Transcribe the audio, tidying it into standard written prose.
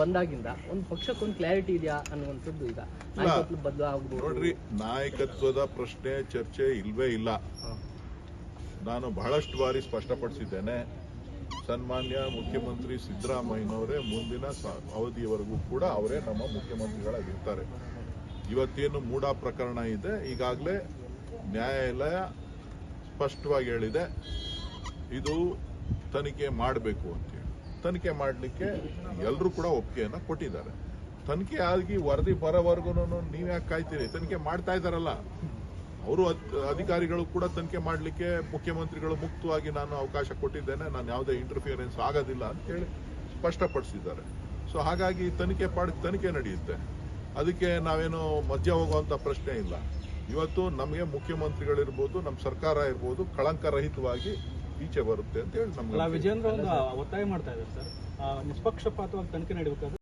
ಬಂದಾಗಿಂದ ಒಂದು ಪಕ್ಷಕ್ಕೊಂದು ಕ್ಲಾರಿಟಿ ಇದೆಯಾ ಅನ್ನುವಂಥದ್ದು ಈಗ ನಾಯಕತ್ವ ಬದಲಾಗಬಹುದು. ನೋಡ್ರಿ, ನಾಯಕತ್ವದ ಪ್ರಶ್ನೆ ಚರ್ಚೆ ಇಲ್ವೇ ಇಲ್ಲ. ನಾನು ಬಹಳಷ್ಟು ಬಾರಿ ಸ್ಪಷ್ಟಪಡಿಸಿದ್ದೇನೆ. ಸನ್ಮಾನ್ಯ ಮುಖ್ಯಮಂತ್ರಿ ಸಿದ್ದರಾಮಯ್ಯನವರೇ ಮುಂದಿನ ಅವಧಿಯವರೆಗೂ ಕೂಡ ಅವರೇ ನಮ್ಮ ಮುಖ್ಯಮಂತ್ರಿಗಳಾಗಿರ್ತಾರೆ. ಇವತ್ತೇನು ಮೂಡ ಪ್ರಕರಣ ಇದೆ, ಈಗಾಗಲೇ ನ್ಯಾಯಾಲಯ ಸ್ಪಷ್ಟವಾಗಿ ಹೇಳಿದೆ ಇದು ತನಿಖೆ ಮಾಡಬೇಕು ಅಂತೇಳಿ. ತನಿಖೆ ಮಾಡಲಿಕ್ಕೆ ಎಲ್ಲರೂ ಕೂಡ ಒಪ್ಪಿಗೆಯನ್ನು ಕೊಟ್ಟಿದ್ದಾರೆ. ತನಿಖೆ ಆಗಿ ವರದಿ ಬರೋವರೆಗೂ ನೀವ್ಯಾಕೆ ಕಾಯ್ತೀರಿ? ತನಿಖೆ ಮಾಡ್ತಾ ಇದ್ದಾರಲ್ಲ ಅವರು, ಅಧಿಕಾರಿಗಳು ಕೂಡ ತನಿಖೆ ಮಾಡಲಿಕ್ಕೆ ಮುಖ್ಯಮಂತ್ರಿಗಳು ಮುಕ್ತವಾಗಿ ನಾನು ಅವಕಾಶ ಕೊಟ್ಟಿದ್ದೇನೆ, ನಾನು ಯಾವುದೇ ಇಂಟರ್ಫಿಯರೆನ್ಸ್ ಆಗೋದಿಲ್ಲ ಅಂತೇಳಿ ಸ್ಪಷ್ಟಪಡಿಸಿದ್ದಾರೆ. ಸೊ ಹಾಗಾಗಿ ತನಿಖೆ ನಡೆಯುತ್ತೆ. ಅದಕ್ಕೆ ನಾವೇನು ಮಧ್ಯ ಹೋಗುವಂತ ಪ್ರಶ್ನೆ ಇಲ್ಲ. ಇವತ್ತು ನಮಗೆ ಮುಖ್ಯಮಂತ್ರಿಗಳಿರ್ಬೋದು, ನಮ್ಮ ಸರ್ಕಾರ ಇರ್ಬೋದು, ಕಳಂಕರಹಿತವಾಗಿ ಈಚೆ ಬರುತ್ತೆ ಅಂತ ಹೇಳಿ ನಮ್ಗೆ ವಿಜೇಂದ್ರ ಒತ್ತಾಯ ಮಾಡ್ತಾ ಇದ್ದಾರೆ ಸರ್, ನಿಷ್ಪಕ್ಷಪಾತವಾಗಿ ತನಿಖೆ ನಡೆಯಬೇಕಾದ್ರೆ